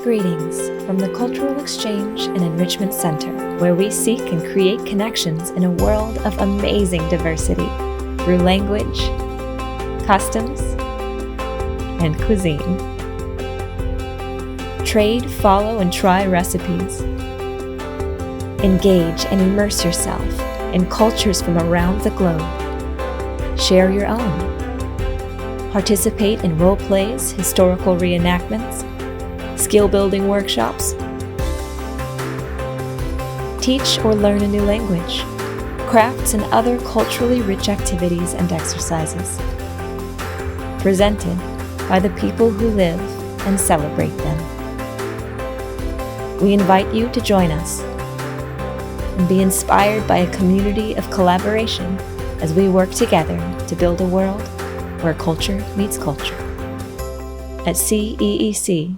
Greetings from the Cultural Exchange and Enrichment Center, where we seek and create connections in a world of amazing diversity through language, customs, and cuisine. Trade, follow, and try recipes. Engage and immerse yourself in cultures from around the globe. Share your own. Participate in role plays, historical reenactments, skill-building workshops. Teach or learn a new language, crafts, and other culturally rich activities and exercises. Presented by the people who live and celebrate them. We invite you to join us and be inspired by a community of collaboration as we work together to build a world where culture meets culture. At CEEC,